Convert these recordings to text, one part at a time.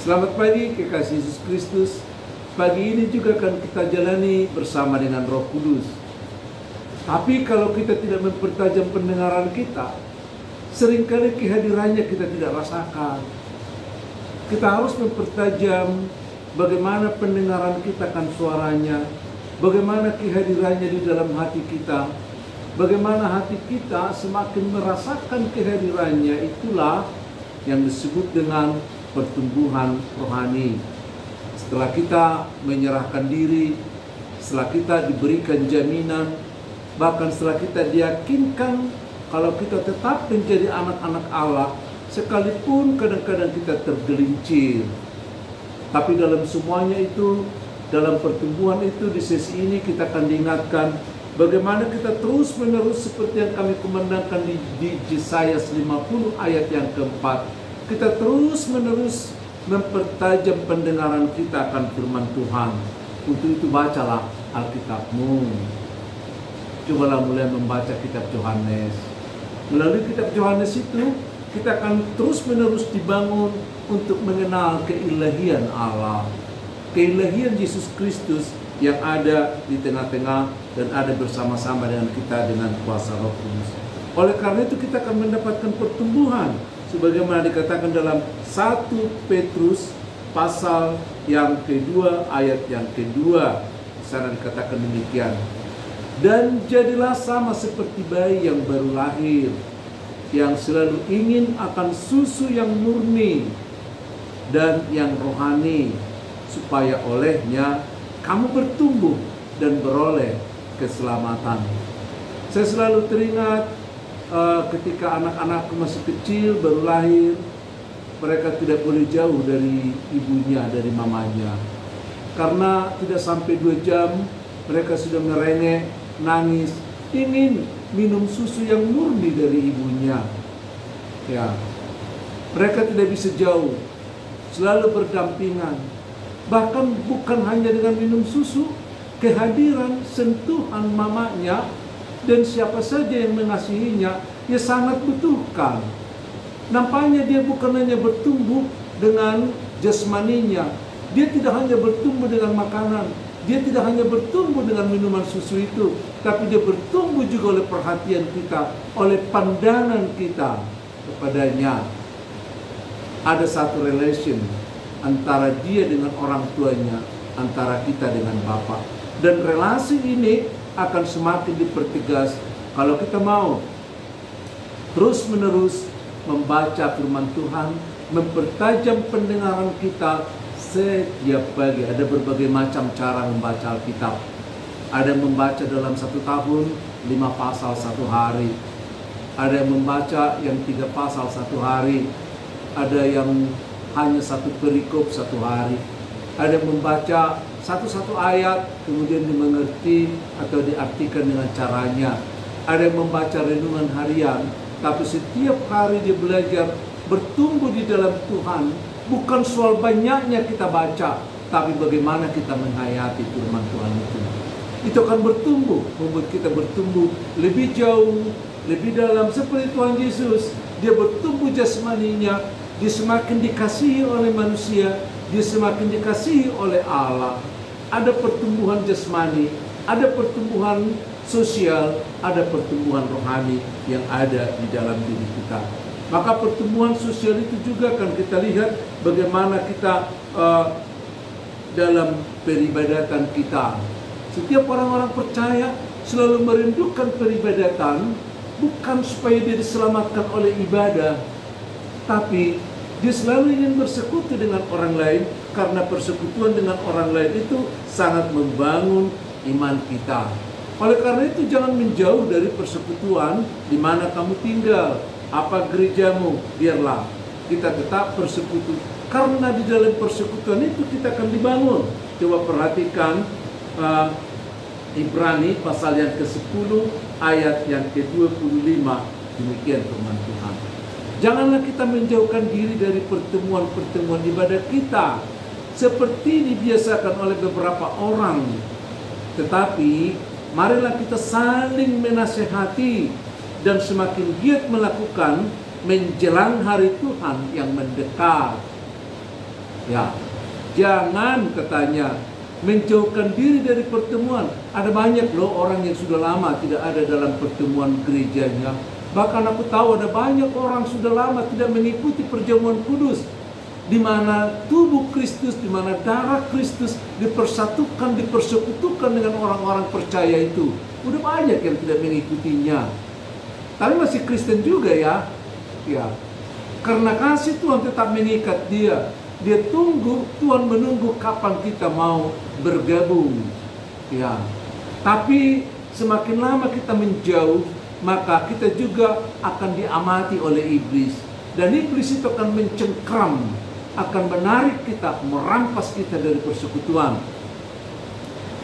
Selamat pagi kekasih Yesus Kristus. Pagi ini juga akan kita jalani bersama dengan Roh Kudus. Tapi kalau kita tidak mempertajam pendengaran kita, seringkali kehadirannya kita tidak rasakan. Kita harus mempertajam bagaimana pendengaran kita akan suaranya, bagaimana kehadirannya di dalam hati kita, bagaimana hati kita semakin merasakan kehadirannya. Itulah yang disebut dengan pertumbuhan rohani. Setelah kita menyerahkan diri, setelah kita diberikan jaminan, bahkan setelah kita diyakinkan kalau kita tetap menjadi anak-anak Allah, sekalipun kadang-kadang kita tergelincir. Tapi dalam semuanya itu, dalam pertumbuhan itu, di sesi ini kita akan diingatkan bagaimana kita terus menerus seperti yang kami kumandangkan di Yesaya 50 ayat yang keempat. Kita terus menerus mempertajam pendengaran kita akan firman Tuhan. Untuk itu bacalah Alkitabmu. Cobalah mulai membaca kitab Yohanes. Melalui kitab Yohanes itu kita akan terus menerus dibangun untuk mengenal keilahian Allah, keilahian Yesus Kristus yang ada di tengah-tengah dan ada bersama-sama dengan kita dengan kuasa Roh Kudus. Oleh karena itu kita akan mendapatkan pertumbuhan sebagaimana dikatakan dalam 1 Petrus pasal yang kedua ayat yang kedua. Di sana dikatakan demikian. Dan jadilah sama seperti bayi yang baru lahir, yang selalu ingin akan susu yang murni dan yang rohani, supaya olehnya kamu bertumbuh dan beroleh keselamatan. Saya selalu teringat ketika anak-anakku masih kecil, baru lahir, mereka tidak boleh jauh dari ibunya, dari mamanya. Karena tidak sampai 2 jam, mereka sudah merengek, nangis, ingin minum susu yang murni dari ibunya. Ya, mereka tidak bisa jauh, selalu berdampingan. Bahkan bukan hanya dengan minum susu, kehadiran, sentuhan mamanya dan siapa saja yang mengasihinya, dia sangat butuhkan. Nampaknya dia bukan hanya bertumbuh dengan jasmaninya, dia tidak hanya bertumbuh dengan makanan, dia tidak hanya bertumbuh dengan minuman susu itu, tapi dia bertumbuh juga oleh perhatian kita, oleh pandangan kita kepadanya. Ada satu relation antara dia dengan orang tuanya, antara kita dengan Bapa. Dan relasi ini akan semakin dipertegas kalau kita mau terus menerus membaca firman Tuhan, mempertajam pendengaran kita setiap pagi. Ada berbagai macam cara membaca Alkitab. Ada yang membaca dalam 1 tahun 5 pasal 1 hari, ada yang membaca yang 3 pasal 1 hari, ada yang hanya 1 perikop 1 hari, ada yang membaca satu ayat kemudian dimengerti atau diartikan dengan caranya. Ada yang membaca renungan harian, tapi setiap hari dia belajar bertumbuh di dalam Tuhan. Bukan soal banyaknya kita baca, tapi bagaimana kita menghayati firman Tuhan itu. Itu akan bertumbuh, membuat kita bertumbuh lebih jauh, lebih dalam seperti Tuhan Yesus. Dia bertumbuh jasmaninya, dia semakin dikasihi oleh manusia, dia semakin dikasihi oleh Allah. Ada pertumbuhan jasmani, ada pertumbuhan sosial, ada pertumbuhan rohani yang ada di dalam diri kita. Maka pertumbuhan sosial itu juga akan kita lihat bagaimana kita dalam peribadatan kita. Setiap orang-orang percaya selalu merindukan peribadatan, bukan supaya dia diselamatkan oleh ibadah, tapi dia selalu ingin bersekutu dengan orang lain, karena persekutuan dengan orang lain itu sangat membangun iman kita. Oleh karena itu jangan menjauh dari persekutuan di mana kamu tinggal, apa gerejamu, biarlah kita tetap bersekutu. Karena di dalam persekutuan itu kita akan dibangun. Coba perhatikan Ibrani pasal yang ke-10 ayat yang ke-25. Demikian firman Tuhan. Janganlah kita menjauhkan diri dari pertemuan-pertemuan ibadah kita, seperti dibiasakan oleh beberapa orang. Tetapi marilah kita saling menasehati dan semakin giat melakukan menjelang hari Tuhan yang mendekat. Ya, jangan katanya menjauhkan diri dari pertemuan. Ada banyak loh orang yang sudah lama tidak ada dalam pertemuan gerejanya. Bahkan aku tahu ada banyak orang sudah lama tidak mengikuti perjamuan kudus, di mana tubuh Kristus, di mana darah Kristus dipersatukan, dipersekutukan dengan orang-orang percaya itu. Udah banyak yang tidak mengikutinya. Tapi masih Kristen juga ya. Ya. Karena kasih Tuhan tetap mengikat dia. Dia tunggu, Tuhan menunggu kapan kita mau bergabung. Ya. Tapi semakin lama kita menjauh, maka kita juga akan diamati oleh iblis. Dan iblis itu akan mencengkram, akan menarik kita, merampas kita dari persekutuan.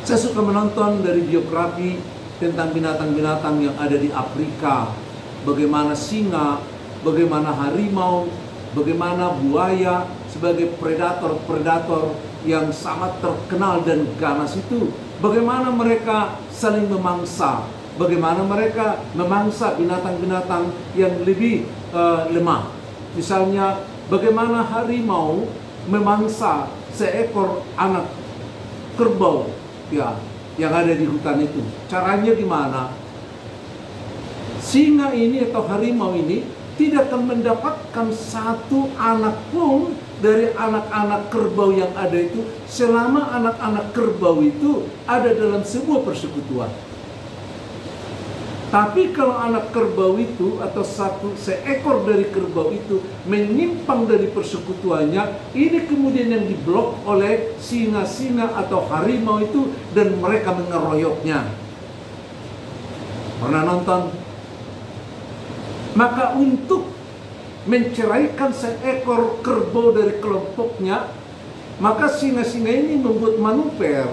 Saya suka menonton dari biografi tentang binatang-binatang yang ada di Afrika. Bagaimana singa, bagaimana harimau, bagaimana buaya sebagai predator-predator yang sangat terkenal dan ganas itu. Bagaimana mereka saling memangsa, bagaimana mereka memangsa binatang-binatang yang lebih lemah. Misalnya bagaimana harimau memangsa seekor anak kerbau ya yang ada di hutan itu. Caranya gimana? Singa ini atau harimau ini tidak akan mendapatkan satu anak pun dari anak-anak kerbau yang ada itu selama anak-anak kerbau itu ada dalam sebuah persekutuan. Tapi kalau anak kerbau itu atau seekor dari kerbau itu menyimpang dari persekutuannya, ini kemudian yang diblok oleh singa-singa atau harimau itu dan mereka mengeroyoknya. Pernah nonton? Maka untuk menceraikan seekor kerbau dari kelompoknya, maka singa-singa ini membuat manuver,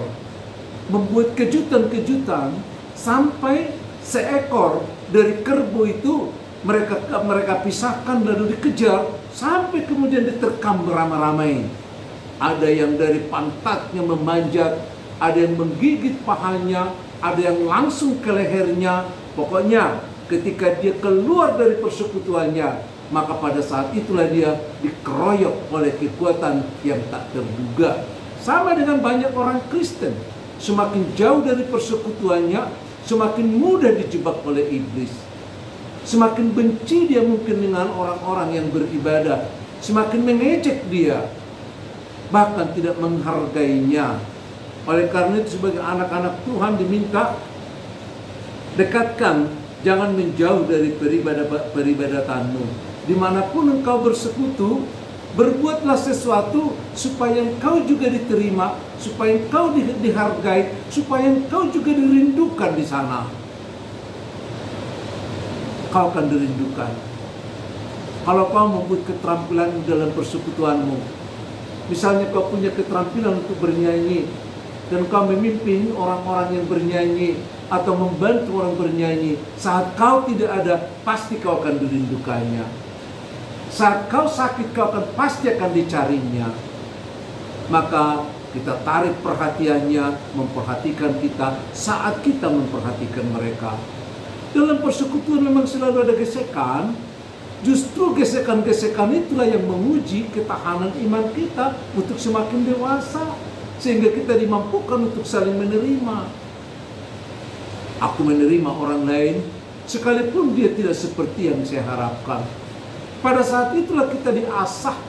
membuat kejutan-kejutan sampai seekor dari kerbau itu mereka pisahkan lalu dikejar sampai kemudian diterkam beramai-ramai. Ada yang dari pantatnya memanjat, ada yang menggigit pahanya, ada yang langsung ke lehernya. Pokoknya ketika dia keluar dari persekutuannya, maka pada saat itulah dia dikeroyok oleh kekuatan yang tak terduga. Sama dengan banyak orang Kristen, semakin jauh dari persekutuannya, semakin mudah dijebak oleh iblis. Semakin benci dia mungkin dengan orang-orang yang beribadah, semakin mengejek dia, bahkan tidak menghargainya. Oleh karena itu sebagai anak-anak Tuhan diminta dekatkan, jangan menjauh dari peribadatanmu. Dimanapun engkau bersekutu, berbuatlah sesuatu supaya engkau juga diterima, supaya engkau dihargai, supaya engkau juga dirindukan di sana. Kau akan dirindukan kalau kau membuat keterampilan dalam persekutuanmu. Misalnya kau punya keterampilan untuk bernyanyi dan kau memimpin orang-orang yang bernyanyi atau membantu orang bernyanyi. Saat kau tidak ada, pasti kau akan dirindukannya. Saat kau sakit, kau akan pasti akan dicarinya. Maka kita tarik perhatiannya, memperhatikan kita saat kita memperhatikan mereka. Dalam persekutuan memang selalu ada gesekan. Justru gesekan-gesekan itulah yang menguji ketahanan iman kita untuk semakin dewasa, sehingga kita dimampukan untuk saling menerima. Aku menerima orang lain sekalipun dia tidak seperti yang saya harapkan. Pada saat itulah kita diasah,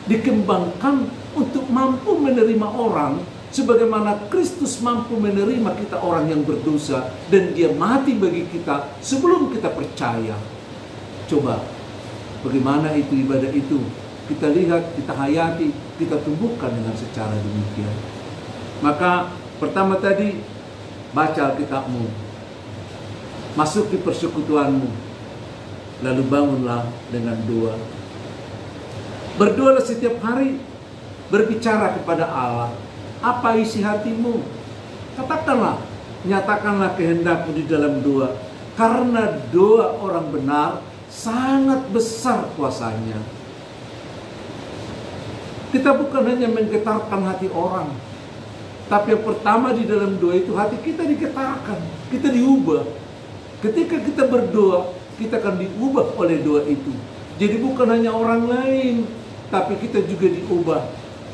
dikembangkan untuk mampu menerima orang sebagaimana Kristus mampu menerima kita orang yang berdosa dan dia mati bagi kita sebelum kita percaya. Coba, bagaimana itu ibadah itu? Kita lihat, kita hayati, kita tumbuhkan dengan secara demikian. Maka pertama tadi, baca Alkitabmu, masuk di persekutuanmu, lalu bangunlah dengan doa. Berdoalah setiap hari, berbicara kepada Allah. Apa isi hatimu? Katakanlah, nyatakanlah kehendakmu di dalam doa. Karena doa orang benar sangat besar kuasanya. Kita bukan hanya menggetarkan hati orang, tapi yang pertama di dalam doa itu hati kita digetarkan, kita diubah. Ketika kita berdoa, kita akan diubah oleh doa itu. Jadi bukan hanya orang lain, tapi kita juga diubah.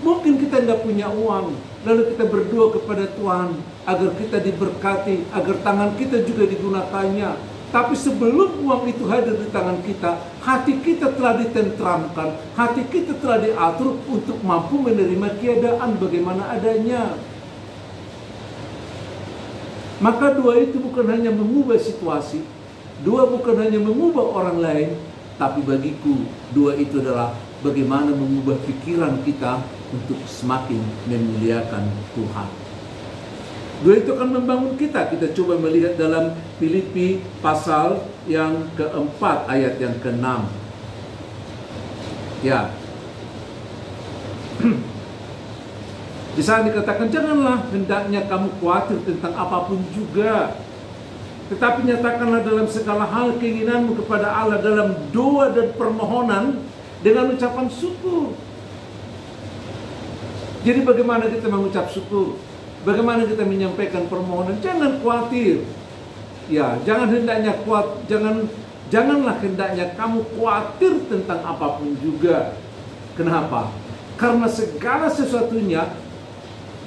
Mungkin kita nggak punya uang, lalu kita berdoa kepada Tuhan agar kita diberkati, agar tangan kita juga digunakannya. Tapi sebelum uang itu hadir di tangan kita, hati kita telah ditentramkan, hati kita telah diatur untuk mampu menerima keadaan bagaimana adanya. Maka doa itu bukan hanya mengubah situasi, doa bukan hanya mengubah orang lain, tapi bagiku doa itu adalah bagaimana mengubah pikiran kita untuk semakin memuliakan Tuhan. Doa itu akan membangun kita. Kita coba melihat dalam Filipi pasal yang keempat ayat yang ke-6. Ya. Di sana dikatakan, janganlah hendaknya kamu khawatir tentang apapun juga, tetapi nyatakanlah dalam segala hal keinginanmu kepada Allah dalam doa dan permohonan dengan ucapan syukur. Jadi bagaimana kita mengucap syukur? Bagaimana kita menyampaikan permohonan? Jangan khawatir. Ya, janganlah hendaknya kamu khawatir tentang apapun juga. Kenapa? Karena segala sesuatunya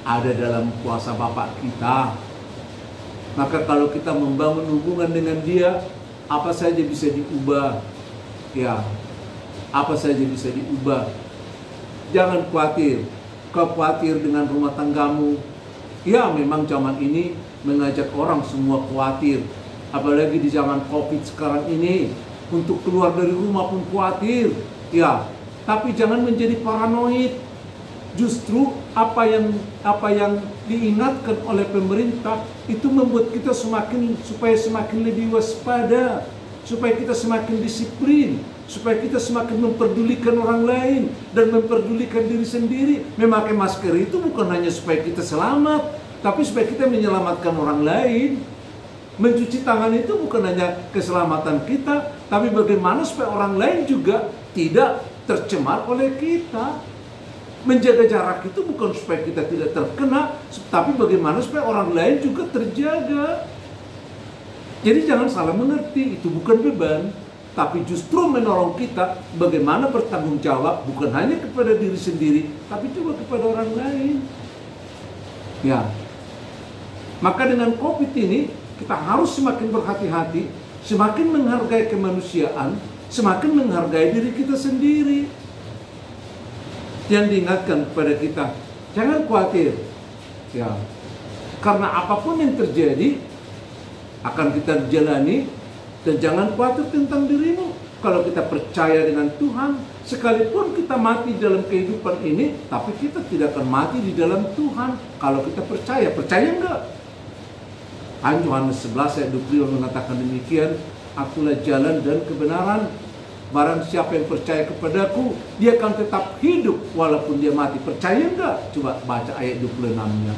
ada dalam kuasa Bapa kita. Maka kalau kita membangun hubungan dengan Dia, apa saja bisa diubah. Ya, apa saja bisa diubah. Jangan khawatir. Kau khawatir dengan rumah tanggamu. Ya, memang zaman ini mengajak orang semua khawatir. Apalagi di zaman COVID sekarang ini, untuk keluar dari rumah pun khawatir. Ya, tapi jangan menjadi paranoid. Justru apa yang diingatkan oleh pemerintah itu membuat kita supaya semakin lebih waspada, supaya kita semakin disiplin, supaya kita semakin memperdulikan orang lain dan memperdulikan diri sendiri. Memakai masker itu bukan hanya supaya kita selamat, tapi supaya kita menyelamatkan orang lain. Mencuci tangan itu bukan hanya keselamatan kita, tapi bagaimana supaya orang lain juga tidak tercemar oleh kita. Menjaga jarak itu bukan supaya kita tidak terkena, tapi bagaimana supaya orang lain juga terjaga. Jadi jangan salah mengerti, itu bukan beban, tapi justru menolong kita bagaimana bertanggung jawab bukan hanya kepada diri sendiri, tapi juga kepada orang lain. Ya, maka dengan COVID ini kita harus semakin berhati-hati, semakin menghargai kemanusiaan, semakin menghargai diri kita sendiri. Yang diingatkan kepada kita, jangan khawatir. Ya, karena apapun yang terjadi akan kita jalani, dan jangan khawatir tentang dirimu. Kalau kita percaya dengan Tuhan, sekalipun kita mati dalam kehidupan ini, tapi kita tidak akan mati di dalam Tuhan. Kalau kita percaya enggak? Yohanes 11 ayat 25 mengatakan demikian, akulah jalan dan kebenaran. Barang siapa yang percaya kepadaku, dia akan tetap hidup walaupun dia mati. Percaya enggak? Coba baca ayat 26-nya.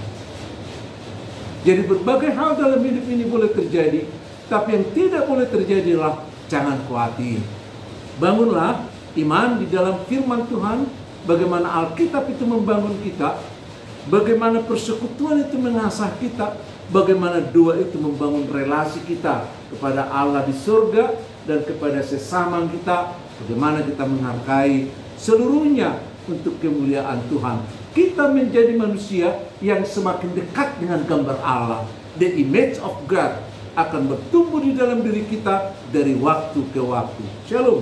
Jadi berbagai hal dalam hidup ini boleh terjadi, tapi yang tidak boleh terjadi adalah jangan khawatir. Bangunlah iman di dalam firman Tuhan, bagaimana Alkitab itu membangun kita, bagaimana persekutuan itu mengasah kita, bagaimana doa itu membangun relasi kita kepada Allah di surga dan kepada sesama kita, bagaimana kita menghargai seluruhnya untuk kemuliaan Tuhan. Kita menjadi manusia yang semakin dekat dengan gambar Allah. The image of God akan bertumbuh di dalam diri kita dari waktu ke waktu. Shalom.